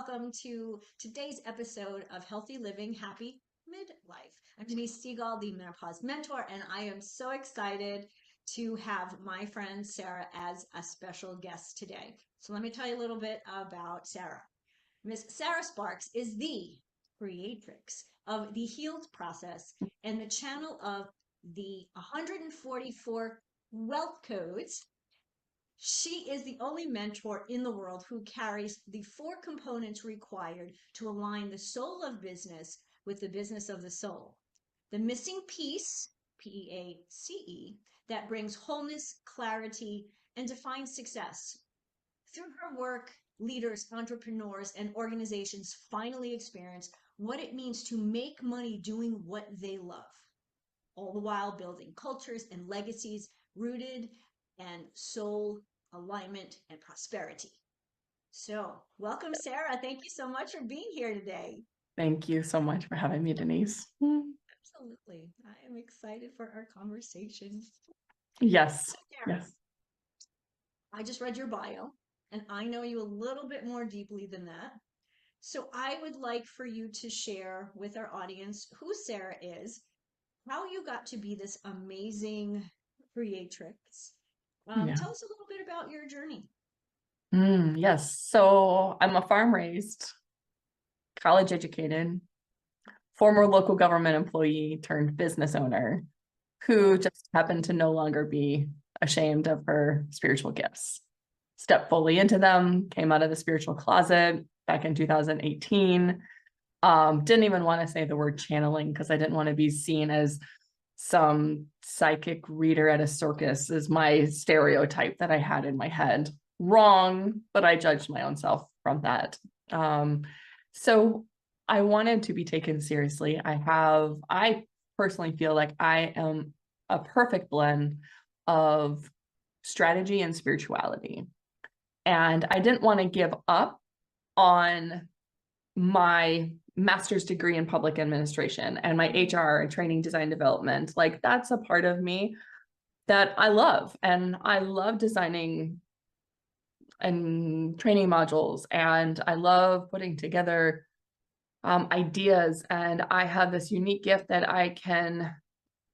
welcome to today's episode of Healthy Living, Happy Midlife. I'm Denise, the menopause mentor, and I am so excited to have my friend Sarah as a special guest today. So let me tell you a little bit about Sarah. Miss Sarah Sparks is the creatrix of the healed process and the channel of the 144 wealth codes. She is the only mentor in the world who carries the 4 components required to align the soul of business with the business of the soul. The missing piece, PEACE, that brings wholeness, clarity, and defines success. Through her work, leaders, entrepreneurs, and organizations finally experience what it means to make money doing what they love, all the while building cultures and legacies rooted and soul alignment and prosperity. So welcome, Sarah. Thank you so much for being here today. Thank you so much for having me, Denise. Absolutely. I am excited for our conversation. Yes. So, Sarah, Yes. I just read your bio and I know you a little bit more deeply than that. So I would like for you to share with our audience who Sarah is, how you got to be this amazing creatrix. Yeah. Tell us a little bit about your journey. Yes. So I'm a farm raised, college educated, former local government employee turned business owner who just happened to no longer be ashamed of her spiritual gifts. Stepped fully into them, came out of the spiritual closet back in 2018. Didn't even want to say the word channeling because I didn't want to be seen as some psychic reader at a circus is my stereotype that I had in my head. Wrong, but I judged my own self from that. So I wanted to be taken seriously. I personally feel like I am a perfect blend of strategy and spirituality. And I didn't want to give up on my master's degree in public administration and my HR and training design development. Like that's a part of me that I love. And I love designing and training modules. And I love putting together ideas. And I have this unique gift that I can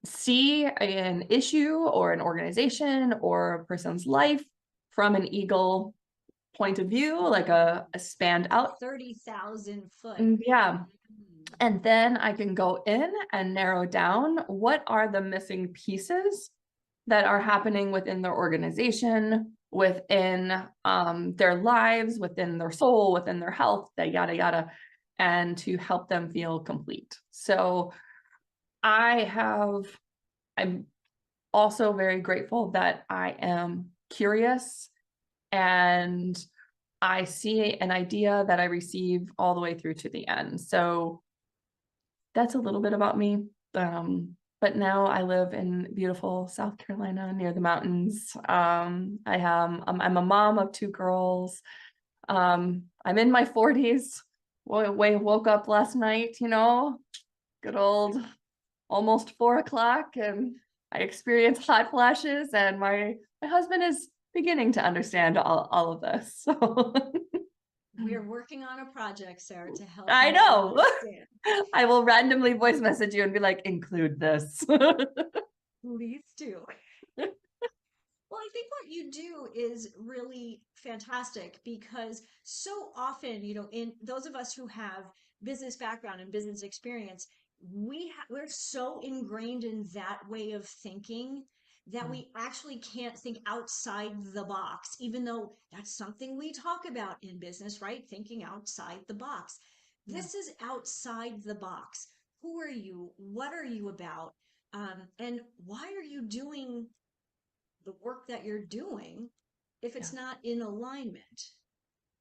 see an issue or an organization or a person's life from an eagle point of view, like a spanned out 30,000 foot. Yeah. And then I can go in and narrow down what are the missing pieces that are happening within their organization, within their lives, within their soul, within their health, that yada, yada, and to help them feel complete. So I'm also very grateful that I am curious and I see an idea that I receive all the way through to the end. So that's a little bit about me. But now I live in beautiful South Carolina near the mountains. I'm a mom of 2 girls. I'm in my 40s. Woke up last night, good old almost 4 o'clock, and I experienced hot flashes, and my husband is beginning to understand all of this. So We're working on a project, Sarah, to help I you know. understand. I will randomly voice message you and be like, include this. Please do. Well, I think what you do is really fantastic because so often, in those of us who have business background and business experience, we're so ingrained in that way of thinking that we actually can't think outside the box, even though that's something we talk about in business, right? Thinking outside the box. This is outside the box. Who are you? What are you about? And why are you doing the work that you're doing if it's not in alignment?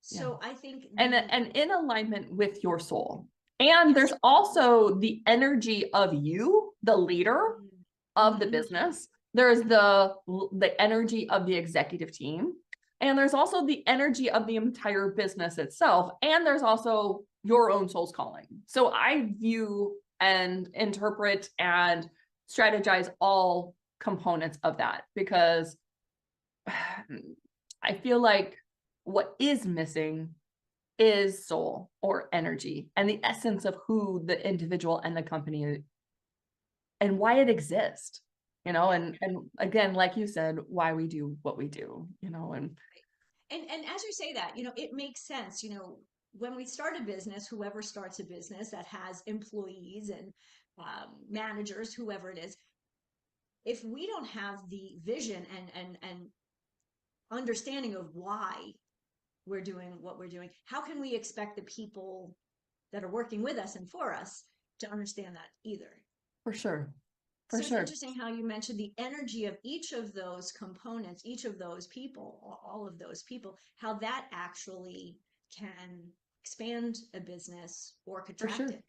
So I think and in alignment with your soul. And yes. there's also the energy of you, the leader of the Mhm. business. There's the energy of the executive team. And there's also the energy of the entire business itself. And there's also your own soul's calling. So I view and interpret and strategize all components of that because I feel like what is missing is soul or energy and the essence of who the individual and the company and why it exists, and again, like you said, why we do what we do, And as you say that, it makes sense. When we start a business, whoever starts a business that has employees and managers, whoever it is, if we don't have the vision and understanding of why we're doing what we're doing, how can we expect the people that are working with us and for us to understand that either? For sure. So it's interesting how you mentioned the energy of each of those components, each of those people, all of those people, how that actually can expand a business or contract it.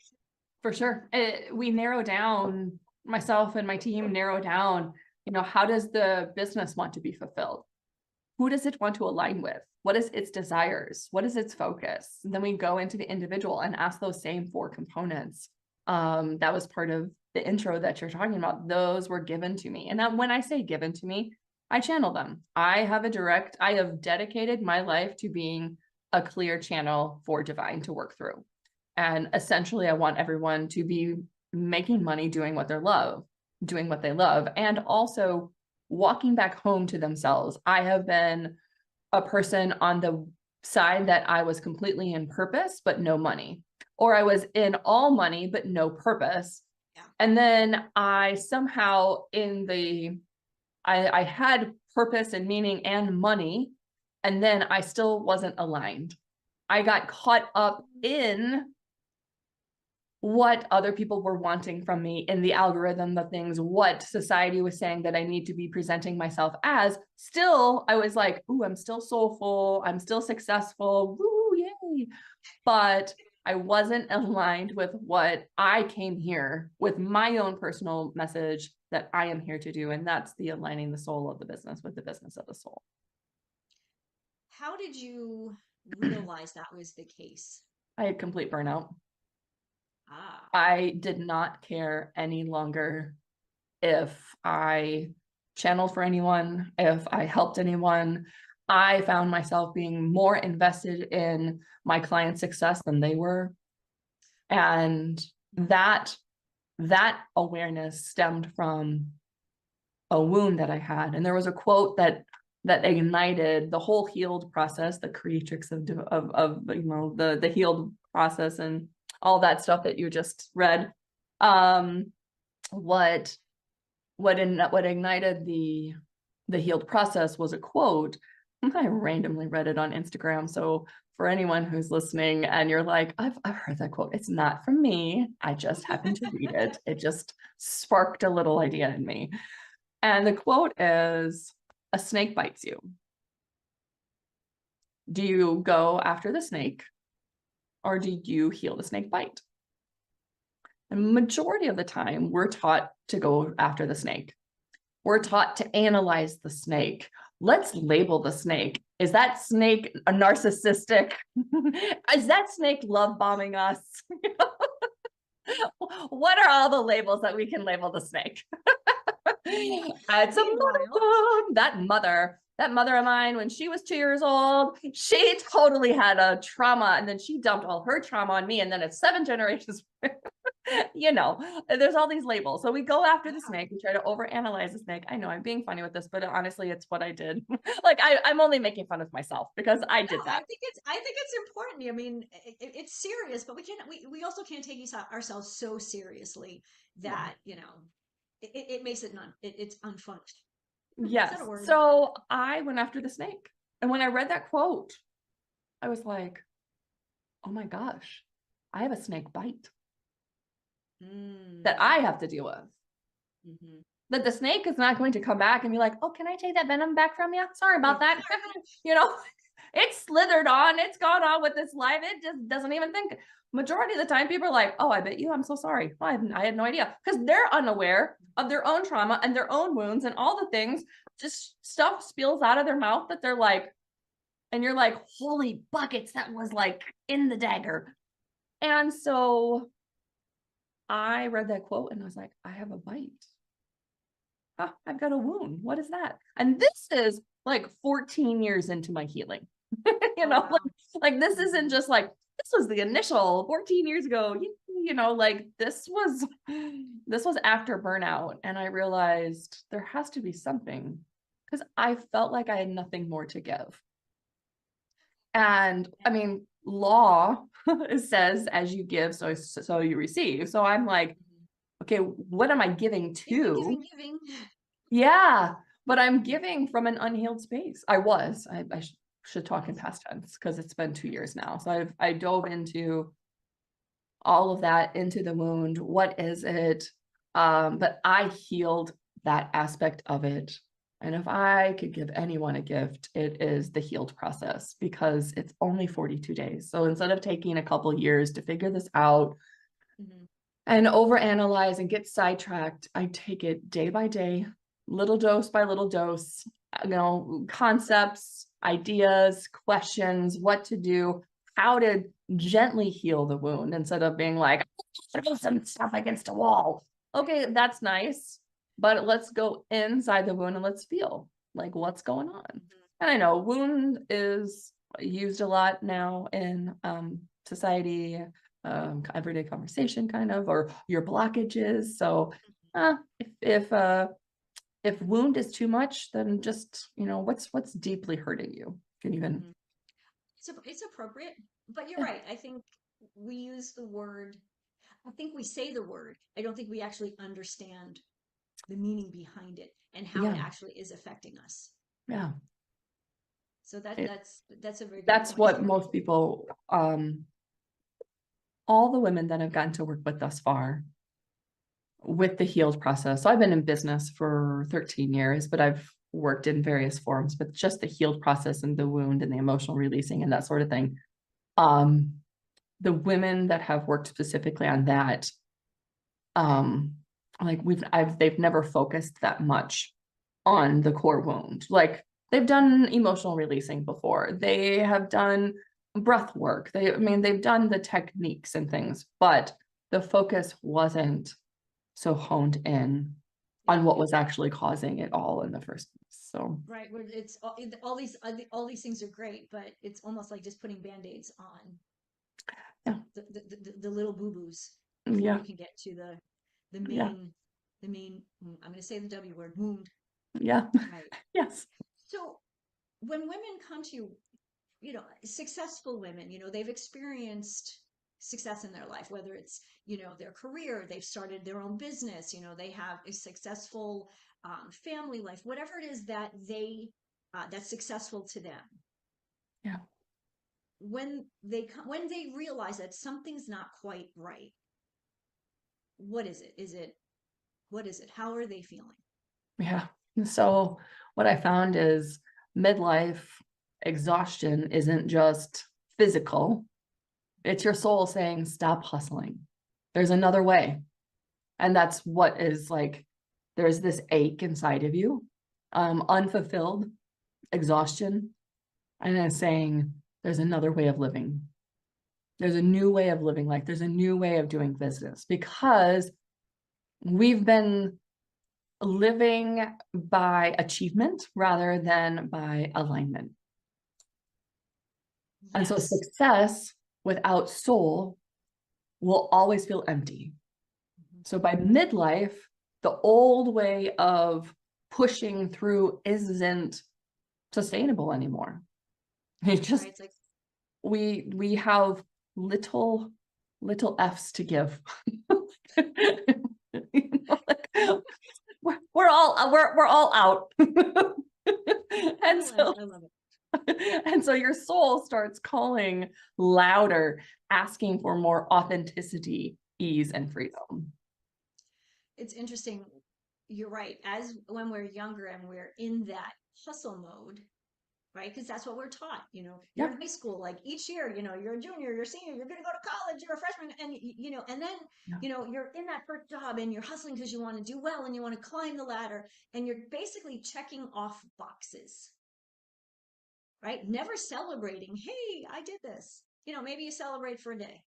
For sure. We narrow down, myself and my team narrow down, how does the business want to be fulfilled? Who does it want to align with? What is its desires? What is its focus? And then we go into the individual and ask those same 4 components. That was part of the intro that you're talking about. Those were given to me. And when I say given to me, I channel them. I have dedicated my life to being a clear channel for divine to work through. And essentially, I want everyone to be making money doing what they love, and also walking back home to themselves. I have been a person on the side that I was completely in purpose, but no money, or I was in all money, but no purpose. Yeah. And then I somehow I had purpose and meaning and money, and then I still wasn't aligned. I got caught up in what other people were wanting from me in the algorithm, the things, what society was saying that I need to be presenting myself as. Still, I was like, ooh, I'm still soulful. I'm still successful. Woo, yay. But I wasn't aligned with what I came here with, my own personal message that I am here to do. And that's the aligning the soul of the business with the business of the soul. How did you realize that was the case? I had complete burnout. I did not care any longer if I channeled for anyone, if I helped anyone. I found myself being more invested in my client's success than they were. And that awareness stemmed from a wound that I had. And there was a quote that ignited the whole healed process, the Creatrix of the healed process and all that stuff that you just read. What ignited the healed process was a quote. I randomly read it on Instagram. So for anyone who's listening and you're like, I've heard that quote, it's not from me. I just happened to read it. It just sparked a little idea in me. And the quote is, a snake bites you. Do you go after the snake, or do you heal the snake bite? And majority of the time, we're taught to go after the snake. We're taught to analyze the snake. Let's label the snake. Is that snake a narcissistic? Is that snake love bombing us? What are all the labels that we can label the snake? It's that mother of mine, when she was 2 years old, she totally had a trauma, and then she dumped all her trauma on me, and then it's 7 generations. There's all these labels. So we go after the snake. We try to overanalyze the snake. I know I'm being funny with this, but honestly, it's what I did. Like I'm only making fun of myself because I did that. I think it's important. I mean, it's serious, but we also can't take ourselves so seriously that, it makes it it's unfun. Yes. So I went after the snake. And when I read that quote, I was like, oh my gosh, I have a snake bite that I have to deal with. Mm-hmm. That the snake is not going to come back and be like, oh, can I take that venom back from you? Sorry about that. It's slithered on, it's gone on with its life. It just doesn't even think. Majority of the time, people are like, oh, I bet you, I'm so sorry. Well, I had no idea, because they're unaware of their own trauma and their own wounds and all the things. Just stuff spills out of their mouth that they're like, and you're like, holy buckets, that was like in the dagger. And so I read that quote and I was like, I have a bite. I've got a wound. What is that? And this is like 14 years into my healing. You Oh, know, wow. like this isn't just like, this was the initial 14 years ago, you know, like this was after burnout. And I realized there has to be something because I felt like I had nothing more to give. And I mean, law says as you give, so you receive. So I'm like, Mhm. okay, what am I giving Giving, to? giving, giving. Yeah, but I'm giving from an unhealed space. I should talk in past tense because it's been 2 years now. So I dove into all of that, into the wound. What is it? But I healed that aspect of it. And if I could give anyone a gift, it is the healed process because it's only 42 days. So instead of taking a couple years to figure this out Mhm. and overanalyze and get sidetracked, I take it day by day, little dose by little dose, you know, concepts, ideas, questions, what to do, how to gently heal the wound instead of being like, throw some stuff against a wall. Okay, that's nice, but let's go inside the wound and let's feel like what's going on. Mhm. And I know wound is used a lot now in society, everyday conversation kind of, or your blockages. So if wound is too much, then just, you know, what's deeply hurting you. Can even, Mhm. It's appropriate, but you're yeah, right. I think we use the word, I think we say the word. I don't think we actually understand the meaning behind it and how it yeah, actually is affecting us. yeah. So It, that's a very good that's point. what most people, all the women that I've gotten to work with thus far with the healed process. So I've been in business for 13 years, but I've worked in various forms, but just the healed process and the wound and the emotional releasing and that sort of thing. Um, the women that have worked specifically on that, um, like they've never focused that much on the core wound. Like they've done emotional releasing before. They have done breath work. I mean, they've done the techniques and things, but the focus wasn't so honed in Yeah. on what was actually causing it all in the first place. So Right. Where it's all these things are great, but it's almost like just putting band-aids on yeah, the little boo-boos before yeah, you can get to the yeah, main I'm going to say the W word, wound. yeah, Right. yes, So when women come to you, successful women, they've experienced success in their life, whether it's, their career, they've started their own business, they have a successful family life, whatever it is that that's successful to them. yeah. When they realize that something's not quite right, what is it? What is it? How are they feeling? Yeah. So what I found is midlife exhaustion isn't just physical, it's your soul saying, stop hustling. There's another way. And that's what is like, there's this ache inside of you, unfulfilled exhaustion. And it's saying, there's another way of living. There's a new way of living life. There's a new way of doing business because we've been living by achievement rather than by alignment. And so Yes. success without soul will always feel empty. Mhm. So by midlife, the old way of pushing through isn't sustainable anymore. It's Right. just It's like, we have little F's to give. You know, like, we're all out. And so I love it. and so your soul starts calling louder, asking for more authenticity, ease, and freedom. It's interesting. You're right. As when we're younger and we're in that hustle mode, right? Because that's what we're taught. You're Yeah, in high school, like each year, you're a junior, you're a senior, you're going to go to college, you're a freshman. And, and then, yeah, you're in that first job and you're hustling because you want to do well and you want to climb the ladder and you're basically checking off boxes, right? Never celebrating, hey, I did this. Maybe you celebrate for a day,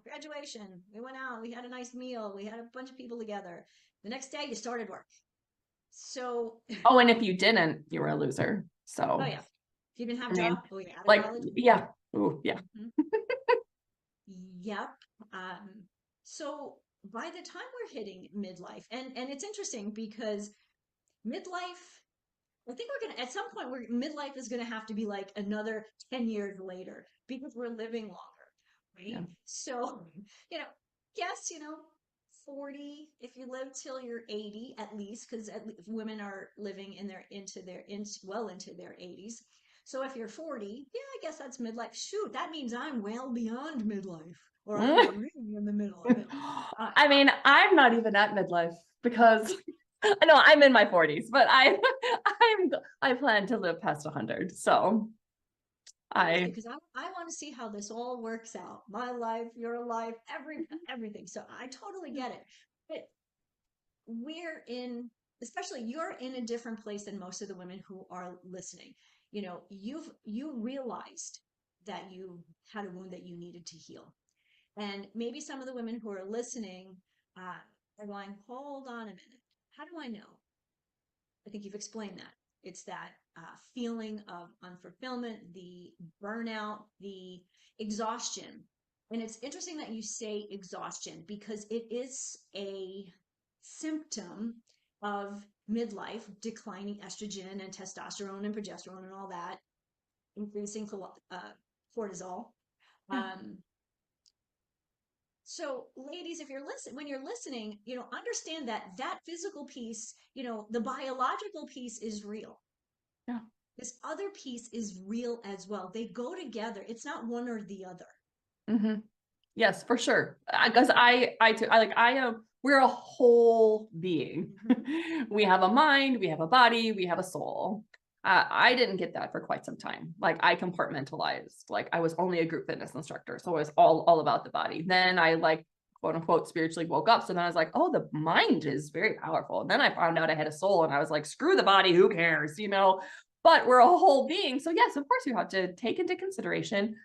graduation, we went out, we had a nice meal, we had a bunch of people together. The next day you started work. So, oh, and if you didn't, you were a loser. oh So yeah. If you didn't have I a mean, job, oh, you're out of like, college. yeah. Oh, yeah. Mhm. Yep. So by the time we're hitting midlife, and it's interesting because midlife, I think we're gonna at some point we're midlife is gonna have to be like another 10 years later because we're living longer, Yeah. right? So, yes, 40 if you live till you're 80 at least, because women are living in their well into their 80s. So if you're 40, yeah, I guess that's midlife. Shoot, that means I'm well beyond midlife, or I'm really in the middle of it. I mean, I'm not even at midlife because I know I'm in my 40s, but I plan to live past 100. So Because I want to see how this all works out. My life, your life, everything. So I totally get it. But we're in, especially you're in a different place than most of the women who are listening. You realized that you had a wound that you needed to heal. And maybe some of the women who are listening are going, hold on a minute. How do I know? I think you've explained that. It's that feeling of unfulfillment, the burnout, the exhaustion. And it's interesting that you say exhaustion because it is a symptom of midlife, declining estrogen and testosterone and progesterone and all that, increasing cortisol. yeah, Um, so, ladies, if when you're listening, understand that that physical piece, the biological piece is real. yeah. This other piece is real as well. They go together. It's not one or the other. Mm-hmm. Yes, for sure. Because we're a whole being. Mhm. We have a mind, we have a body, we have a soul. I didn't get that for quite some time. Like I compartmentalized, like I was only a group fitness instructor. So it was all about the body. Then I like quote unquote spiritually woke up. So then I was like, oh, the mind is very powerful. And then I found out I had a soul and I was like, screw the body, who cares, but we're a whole being. So yes, of course you have to take into consideration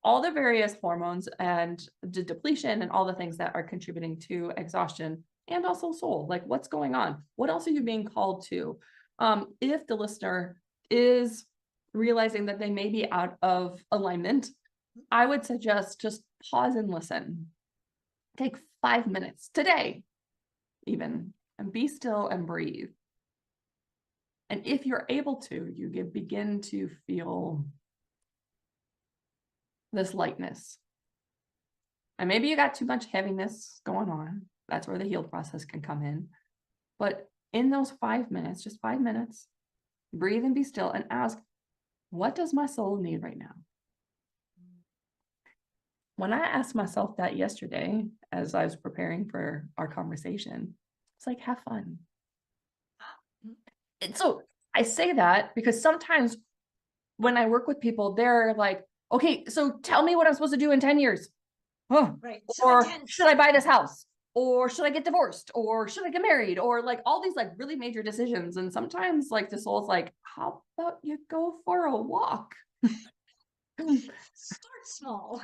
all the various hormones and the depletion and all the things that are contributing to exhaustion and also soul. Like what's going on? What else are you being called to? If the listener is realizing that they may be out of alignment, I would suggest just pause and listen. Take 5 minutes today, even, and be still and breathe. And if you're able to, you begin to feel this lightness. And maybe you got too much heaviness going on. That's where the heal process can come in. But in those 5 minutes, just 5 minutes, breathe and be still and ask, what does my soul need right now? When I asked myself that yesterday, as I was preparing for our conversation, it's like, have fun. And so I say that because sometimes when I work with people, they're like, okay, so tell me what I'm supposed to do in 10 years. Oh, Right. So or intense. should I buy this house? Or should I get divorced? Or should I get married? Or like all these like really major decisions. And sometimes like the soul's like, how about you go for a walk? Start small.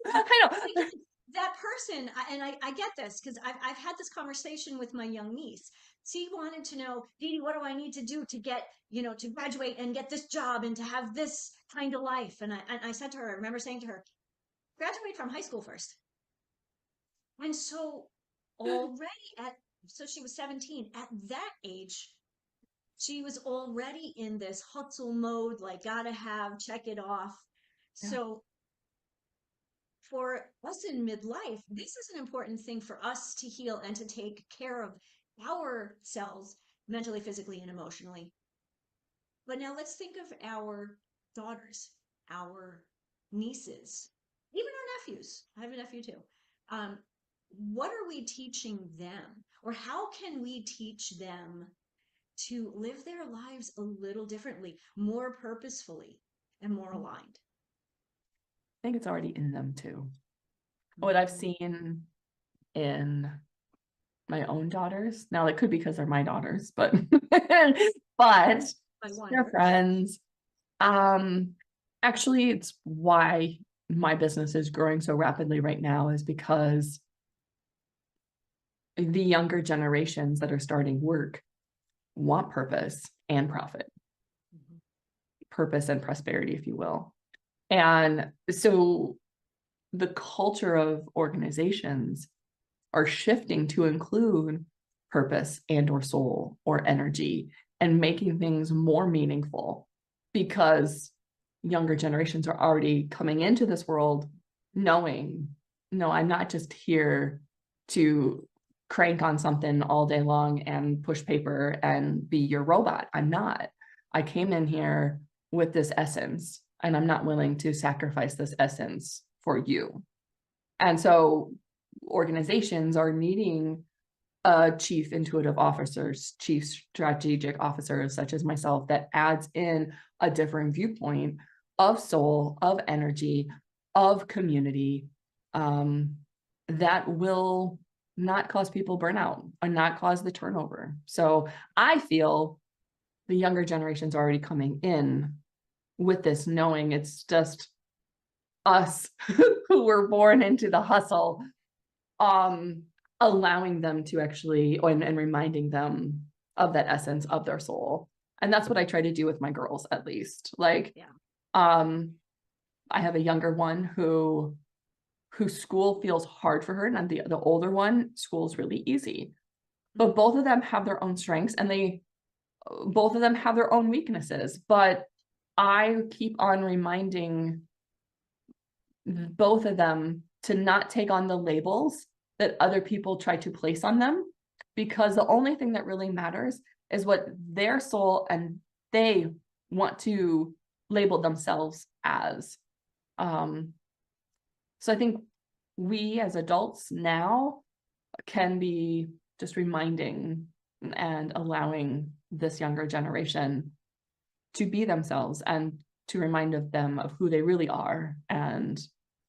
I know. Again, that person, I get this because I've had this conversation with my young niece. She wanted to know, Dee, what do I need to do to get, to graduate and get this job and to have this kind of life? And I said to her, I remember saying to her, graduate from high school first. And so already so she was 17. At that age, she was already in this hustle mode, like gotta have, check it off. Yeah. So for us in midlife, this is an important thing for us to heal and to take care of ourselves mentally, physically, and emotionally. But now let's think of our daughters, our nieces, even our nephews. I have a nephew too. Um, what are we teaching them? Or how can we teach them to live their lives a little differently, more purposefully, and more aligned? I think it's already in them too. What I've Mm. seen in my own daughters, now it could be because they're my daughters, but but I their wonder. friends. Actually, it's why my business is growing so rapidly right now is because the younger generations that are starting work want purpose and profit. Mhm. purpose and prosperity, if you will. And so the culture of organizations are shifting to include purpose and or soul or energy and making things more meaningful, because younger generations are already coming into this world knowing, no, I'm not just here to crank on something all day long and push paper and be your robot. I'm not. I came in here with this essence, and I'm not willing to sacrifice this essence for you. And so organizations are needing chief intuitive officers, chief strategic officers, such as myself, that adds in a different viewpoint of soul, of energy, of community, that will not cause people burnout and not cause the turnover. So I feel the younger generation's already coming in with this, knowing it's just us who were born into the hustle, allowing them to actually, and reminding them of that essence of their soul. And that's what I try to do with my girls, at least. Like, Yeah. I have a younger one whose school feels hard for her, and the older one, school's really easy. But both of them have their own strengths, and both of them have their own weaknesses. But I keep on reminding both of them to not take on the labels that other people try to place on them, because the only thing that really matters is what their soul and they want to label themselves as. So I think we as adults now can be just reminding and allowing this younger generation to be themselves, and to remind them of who they really are, and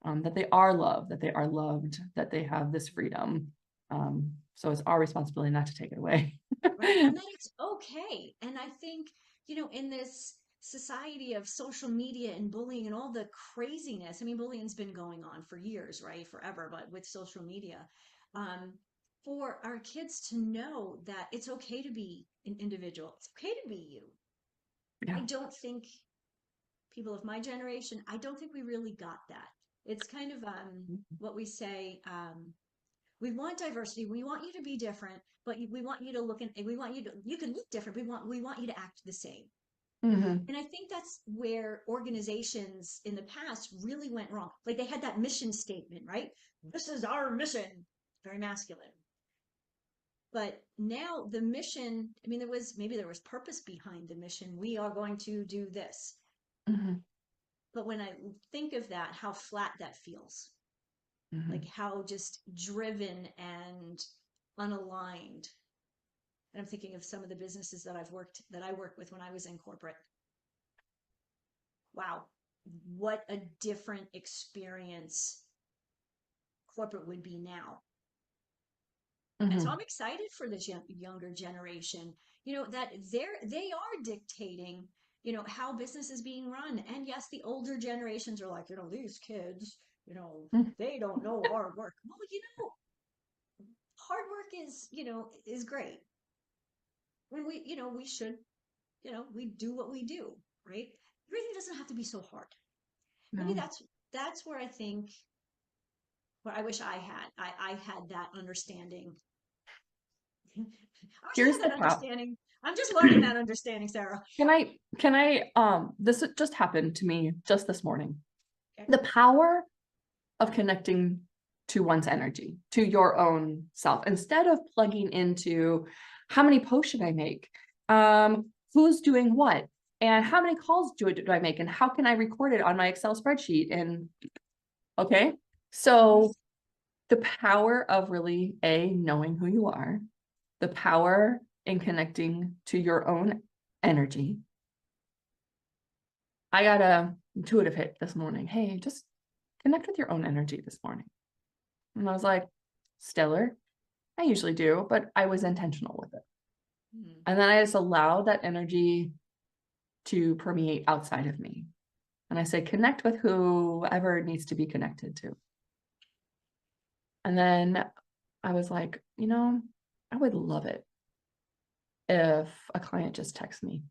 that they are loved, that they have this freedom. So it's our responsibility not to take it away. Right. And that it's okay. And I think, in this society of social media and bullying and all the craziness, I mean, bullying's been going on for years, right? Forever, but with social media, um, for our kids to know that it's okay to be an individual, it's okay to be you. I Yeah. don't think people of my generation, I don't think we really got that. It's kind of what we say, we want diversity. We want you to be different, but we want you to you can look different. We want you to act the same. Mm-hmm. And I think that's where organizations in the past really went wrong. Like they had that mission statement, right? This is our mission, very masculine. But now the mission, I mean, there was purpose behind the mission. We are going to do this. Mm-hmm. But when I think of that, how flat that feels, Mm-hmm. like how just driven and unaligned. And I'm thinking of some of the businesses that I worked with when I was in corporate. Wow, what a different experience corporate would be now. And so Mm-hmm. I'm excited for this younger generation, that they are dictating, how business is being run. And yes, the older generations are like, these kids, they don't know hard work. Well, hard work is great. When we should, we do what we do, right? Everything doesn't have to be so hard. Maybe No. that's where I think, where I wish I had that understanding. I wish I Here's had the that power. understanding. I'm just learning that understanding, Sarah. This just happened to me just this morning. Okay. The power of connecting to one's energy, to your own self, instead of plugging into how many posts should I make? Who's doing what? And how many calls do I make? And how can I record it on my Excel spreadsheet? And okay, so the power of really knowing who you are, the power in connecting to your own energy. I got a intuitive hit this morning. Hey, just connect with your own energy this morning. And I was like, stellar. I usually do, but I was intentional with it. Hmm. And then I just allowed that energy to permeate outside of me. And I say, connect with whoever needs to be connected to. And then I was like, I would love it if a client just texts me.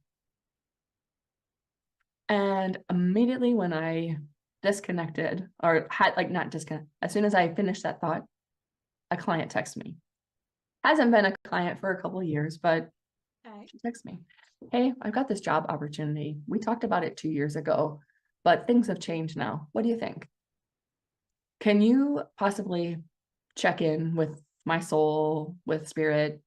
And immediately when I disconnected, or had like not disconnect, as soon as I finished that thought, a client texted me. Hasn't been a client for a couple of years, but Okay. she texted me, "Hey, I've got this job opportunity. We talked about it 2 years ago, but things have changed now. What do you think? Can you possibly check in with my soul, with spirit?"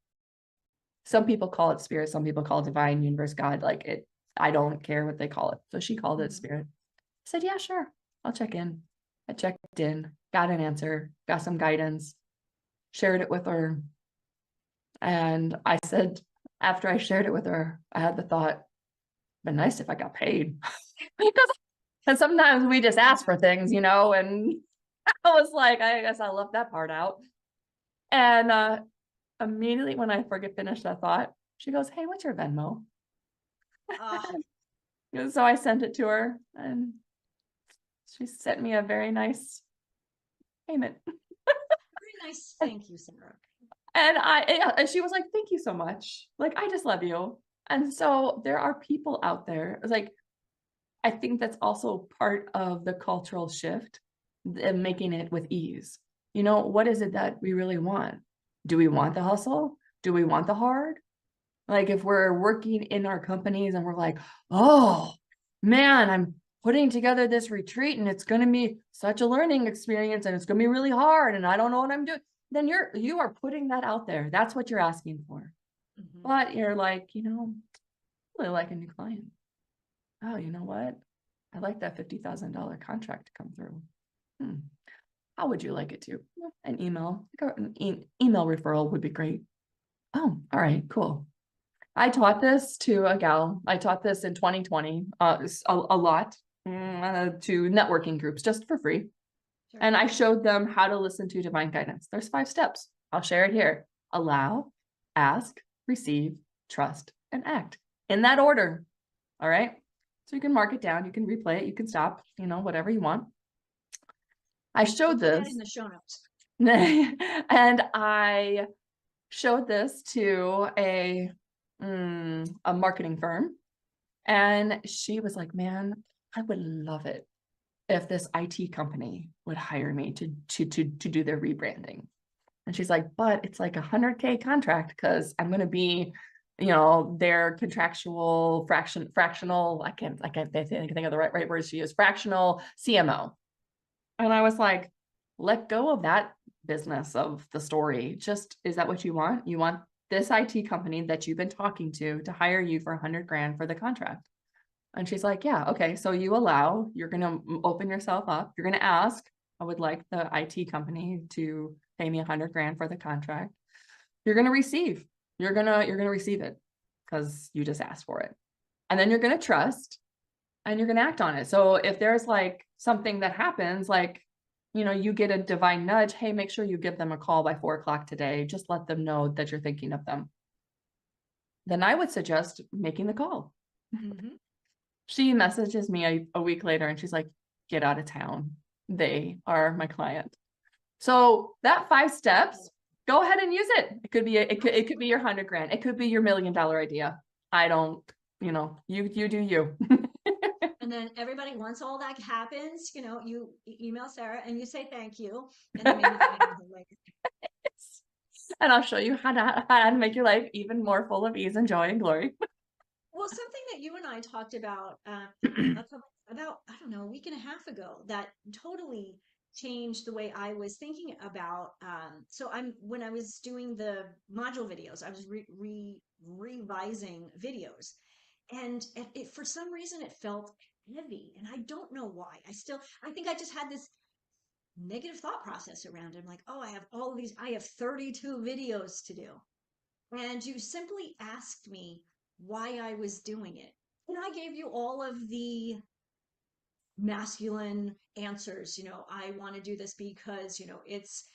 Some people call it spirit, some people call it divine, universe, God, like it, I don't care what they call it. So she called it Mhm. spirit. I said, yeah, sure. I'll check in. I checked in, got an answer, got some guidance, shared it with her. And I said, after I shared it with her, I had the thought, been nice if I got paid. Because and sometimes we just ask for things, and I was like, I guess I left that part out. And immediately when I finished that thought, she goes, "Hey, what's your Venmo?" Ah, And so I sent it to her and she sent me a very nice payment. very nice. Thank you, Sarah. And she was like, "Thank you so much. Like, I just love you." And so there are people out there, like, I think that's also part of the cultural shift, making it with ease. What is it that we really want? Do we want the hustle? Do we want the hard? Like if we're working in our companies and we're like, "Oh man, I'm putting together this retreat and it's going to be such a learning experience and it's going to be really hard and I don't know what I'm doing." Then you are putting that out there. That's what you're asking for. Mhm. But you're like, really like a new client. Oh, you know what? I like that $50,000 contract to come through. How would you like it to? "Well, an email, like email referral would be great." Oh, all right, cool. I taught this to a gal. I taught this in 2020, a lot, to networking groups just for free. Sure. And I showed them how to listen to divine guidance. There's 5 steps. I'll share it here. Allow, ask, receive, trust, and act in that order. All right. So you can mark it down. You can replay it. You can stop, whatever you want. I We'll showed put that in this the show notes. and I showed this to a marketing firm. And she was like, "Man, I would love it if this IT company would hire me to do their rebranding." And she's like, "But it's like $100K contract because I'm going to be, their contractual fractional. I can't think of the right words she used, fractional CMO." And I was like, let go of that business of the story. Just, is that what you want? You want this IT company that you've been talking to hire you for 100 grand for the contract? And she's like, "Yeah, okay. So you're going to open yourself up. You're going to ask, I would like the IT company to pay me 100 grand for the contract. You're going to receive, you're going to receive it because you just asked for it. And then you're going to trust and you're going to act on it. So if there's like something that happens, like, you get a divine nudge, hey, make sure you give them a call by 4 o'clock today. Just let them know that you're thinking of them. Then I would suggest making the call." Mhm. She messages me a week later and she's like, "Get out of town. They are my client." So that 5 steps, go ahead and use it. It could be it could be your 100 grand. It could be your $1 million idea. I don't, you do you. And then everybody, once all that happens, you email Sarah and you say thank you, and then maybe find out later. And I'll show you how to make your life even more full of ease and joy and glory. Well, something that you and I talked about about, I don't know, a week and a half ago that totally changed the way I was thinking about. So when I was doing the module videos, I was revising videos, and for some reason it felt heavy, and I don't know why. I think I just had this negative thought process around it. I'm like, oh, I have 32 videos to do. And you simply asked me why I was doing it. And I gave you all of the masculine answers. I want to do this because, it's,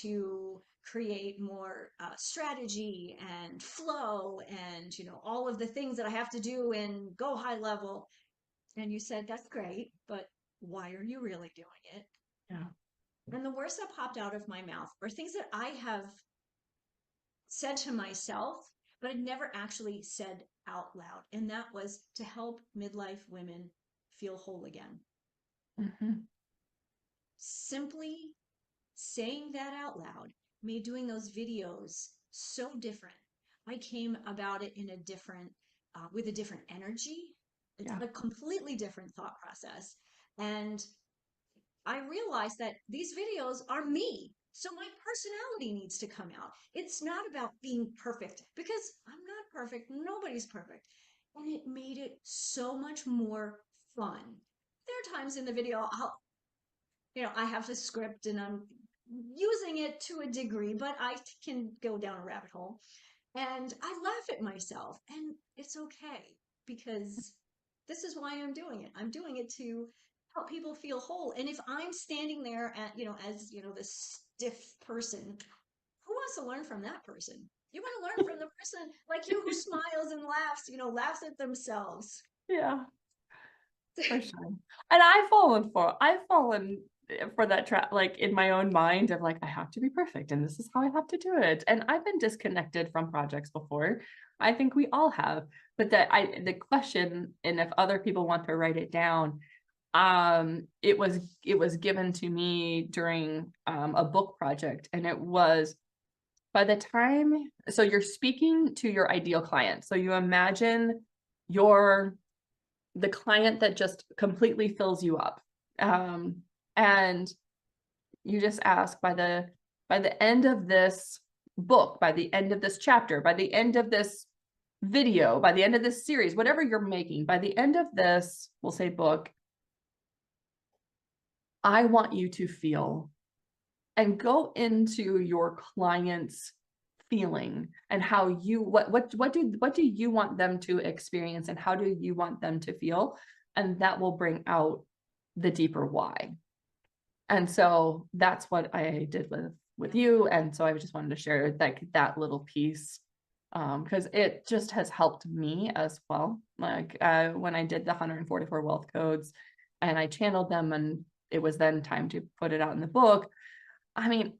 to create more strategy and flow and, all of the things that I have to do and go high level. And you said, that's great, but why are you really doing it? Yeah. And the words that popped out of my mouth are things that I have said to myself, but I'd never actually said out loud. And that was to help midlife women feel whole again. Mhm. Simply saying that out loud made doing those videos so different. I came about it in a different, with a different energy, Yeah. a completely different thought process. And I realized that these videos are me. So my personality needs to come out. It's not about being perfect because I'm not perfect. Nobody's perfect. And it made it so much more fun. There are times in the video I have the script and I'm using it to a degree, but I can go down a rabbit hole. And I laugh at myself, and it's okay because this is why I'm doing it. I'm doing it to help people feel whole. And if I'm standing there as, this stiff person, who wants to learn from that person? You want to learn from the person like you who smiles and laughs, laughs at themselves. Yeah, for sure. And I've fallen for that trap, like in my own mind of like, I have to be perfect and this is how I have to do it. And I've been disconnected from projects before. I think we all have, but the question, and if other people want to write it down, it was given to me during a book project, and it was by the time, so you're speaking to your ideal client. So you imagine the client that just completely fills you up. And you just ask, by the end of this book, by the end of this chapter, by the end of this video, by the end of this series, whatever you're making, by the end of this, we'll say book, I want you to feel, and go into your client's feeling and how you, what do you want them to experience and how do you want them to feel? And that will bring out the deeper why. And so that's what I did with you. And so I just wanted to share that little piece, because it just has helped me as well. Like when I did the 144 wealth codes and I channeled them, and it was then time to put it out in the book. I mean,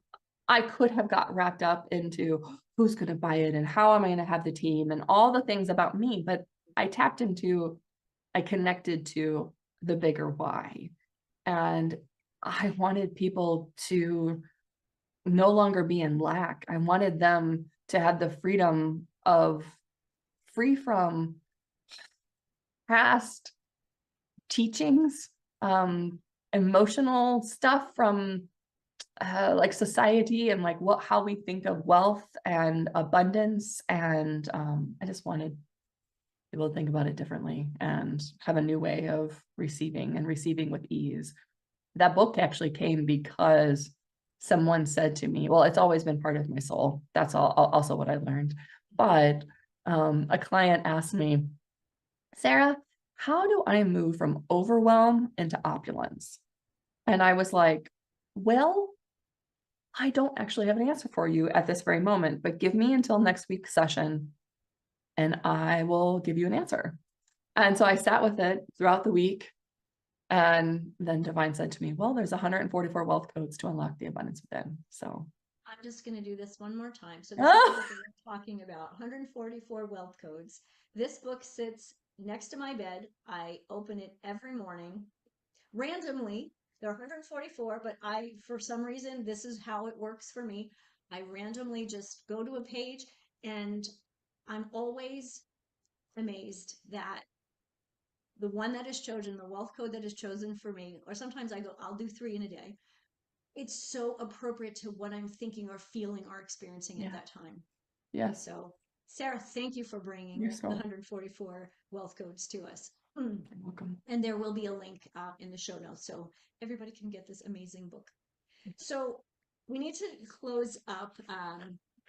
I could have got wrapped up into who's going to buy it and how am I going to have the team and all the things about me, but I connected to the bigger why. And I wanted people to no longer be in lack. I wanted them to have the freedom of free from past teachings, emotional stuff from like society and like how we think of wealth and abundance. And I just wanted people to think about it differently and have a new way of receiving, and receiving with ease. That book actually came because someone said to me, well, it's always been part of my soul. That's also what I learned. But a client asked me, Sarah, how do I move from overwhelm into opulence? And I was like, well, I don't actually have an answer for you at this very moment, but give me until next week's session and I will give you an answer. And so I sat with it throughout the week. And then Divine said to me, well, there's 144 wealth codes to unlock the abundance within. So I'm just going to do this one more time. So this is the book that we're talking about, 144 wealth codes. This book sits next to my bed. I open it every morning randomly. There are 144, but for some reason, this is how it works for me. I randomly just go to a page, and I'm always amazed that the one that is chosen, the wealth code that is chosen for me, or sometimes I'll do 3 in a day. It's so appropriate to what I'm thinking or feeling or experiencing at that time. yes, So, Sarah, thank you for bringing you're the so 144 wealth codes to us. welcome. And there will be a link in the show notes so everybody can get this amazing book. So we need to close up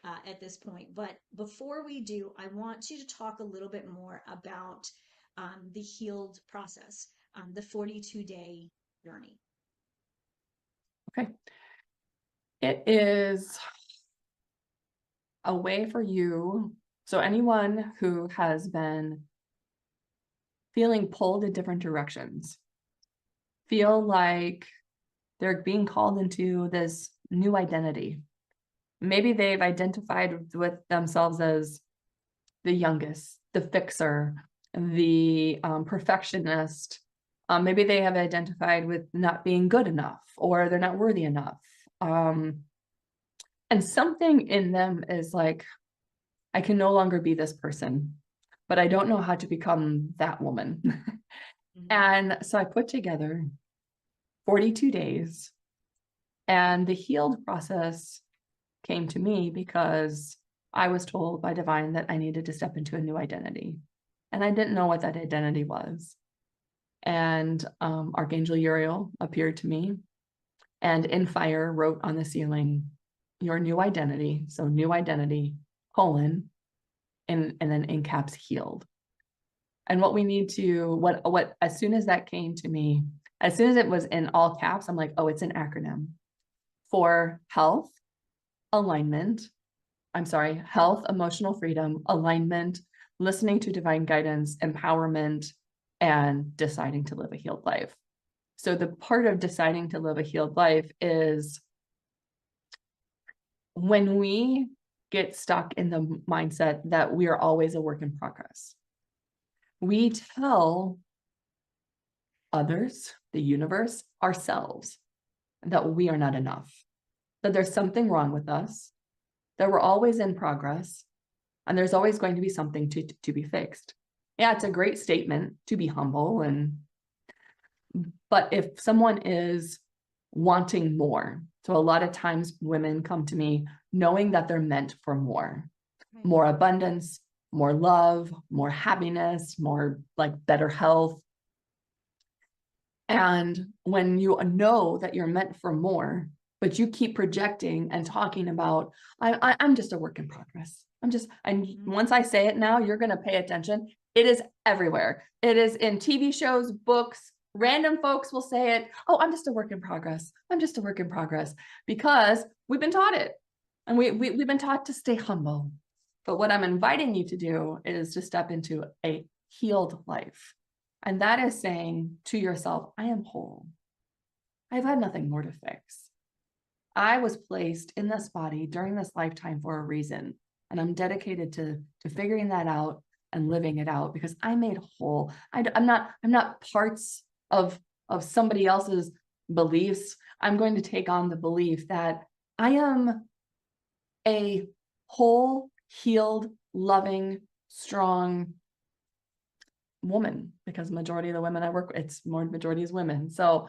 at this point, but before we do, I want you to talk a little bit more about the healed process, the 42-day journey. Okay. It is a way for you. So anyone who has been feeling pulled in different directions, feel like they're being called into this new identity. Maybe they've identified with themselves as the youngest, the fixer, the perfectionist. Maybe they have identified with not being good enough, or they're not worthy enough. And something in them is like, I can no longer be this person, but I don't know how to become that woman. And so I put together 42 days, and the healed process came to me because I was told by divine that I needed to step into a new identity. And I didn't know what that identity was. And Archangel Uriel appeared to me, and in fire wrote on the ceiling, your new identity. So new identity, colon, and then in caps, healed. And what we need to, what, as soon as that came to me, as soon as it was in all caps, I'm like, oh, it's an acronym for health, alignment. I'm sorry, health, emotional freedom, alignment, listening to divine guidance, empowerment, and deciding to live a healed life. So the part of deciding to live a healed life is when we get stuck in the mindset that we are always a work in progress. We tell others, the universe, ourselves, that we are not enough, that there's something wrong with us, that we're always in progress, and there's always going to be something to be fixed. Yeah, it's a great statement to be humble, but if someone is wanting more, so a lot of times women come to me knowing that they're meant for more, more abundance, more love, more happiness, more like better health. And when you know that you're meant for more, but you keep projecting and talking about, I'm just a work in progress. And once I say it now, you're going to pay attention. It is everywhere. It is in TV shows, books, random folks will say it. Oh, I'm just a work in progress. I'm just a work in progress, because we've been taught it. And we've been taught to stay humble. But what I'm inviting you to do is to step into a healed life. And that is saying to yourself, I am whole. I've had nothing more to fix. I was placed in this body during this lifetime for a reason. And I'm dedicated to figuring that out and living it out, because I'm made whole. I'm not parts of somebody else's beliefs. I'm going to take on the belief that I am a whole, healed, loving, strong woman, because majority of the women I work with, it's more majority is women. So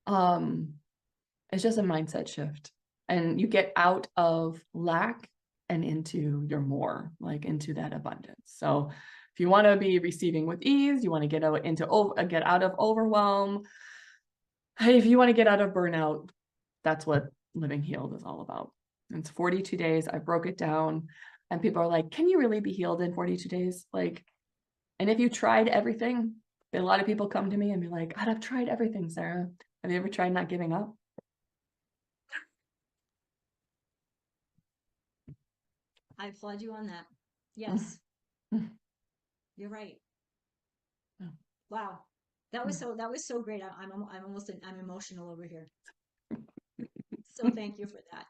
it's just a mindset shift, and you get out of lack and into your more, like into that abundance. So if you want to be receiving with ease, you want to get out of overwhelm. If you want to get out of burnout, that's what living healed is all about. It's 42 days. I broke it down, and people are like, can you really be healed in 42 days? Like, and if you tried everything, a lot of people come to me and be like, I've tried everything, Sarah. Have you ever tried not giving up? I applaud you on that. Yes, you're right. Wow. That was so great. I'm emotional over here. So thank you for that.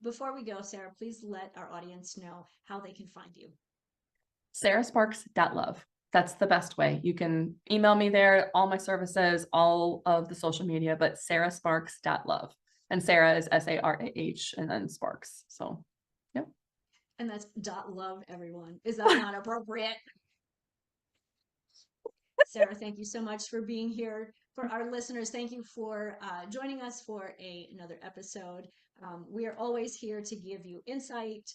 Before we go, Sarah, please let our audience know how they can find you. sarahsparks.love. That's the best way. You can email me there, all my services, all of the social media, but sarahsparks.love. And Sarah is SARAH and then Sparks. So, yep. And that's .love, everyone. Is that not appropriate? Sarah, thank you so much for being here. For our listeners, thank you for joining us for another episode. We are always here to give you insight,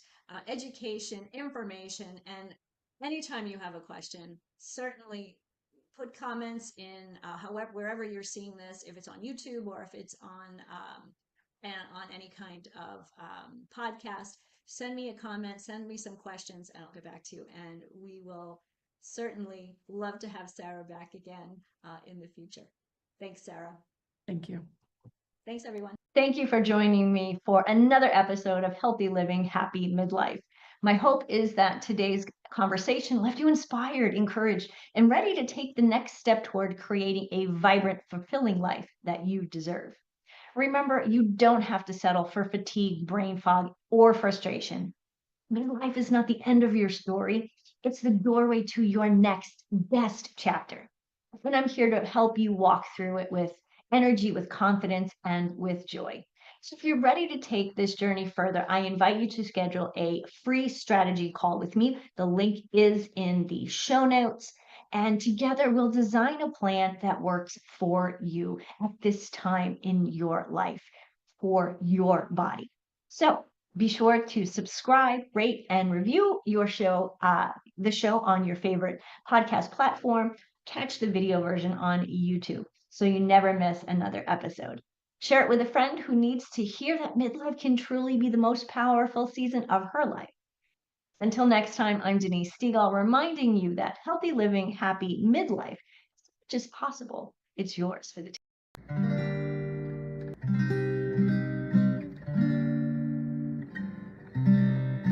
education, information, and anytime you have a question, certainly put comments in wherever you're seeing this, if it's on YouTube or if it's on any kind of podcast. Send me a comment, send me some questions, and I'll get back to you. And we will certainly love to have Sarah back again in the future. Thanks, Sarah. Thank you. Thanks, everyone. Thank you for joining me for another episode of Healthy Living, Happy Midlife. My hope is that today's conversation left you inspired, encouraged, and ready to take the next step toward creating a vibrant, fulfilling life that you deserve. Remember, you don't have to settle for fatigue, brain fog, or frustration. Midlife is not the end of your story. It's the doorway to your next best chapter. And I'm here to help you walk through it with energy, with confidence, and with joy. So if you're ready to take this journey further, I invite you to schedule a free strategy call with me. The link is in the show notes. And together we'll design a plan that works for you at this time in your life, for your body. So be sure to subscribe, rate, and review your show, the show on your favorite podcast platform. Catch the video version on YouTube so you never miss another episode. Share it with a friend who needs to hear that midlife can truly be the most powerful season of her life. Until next time, I'm Denise Stegall, reminding you that healthy living, happy midlife is not just possible, it's yours for the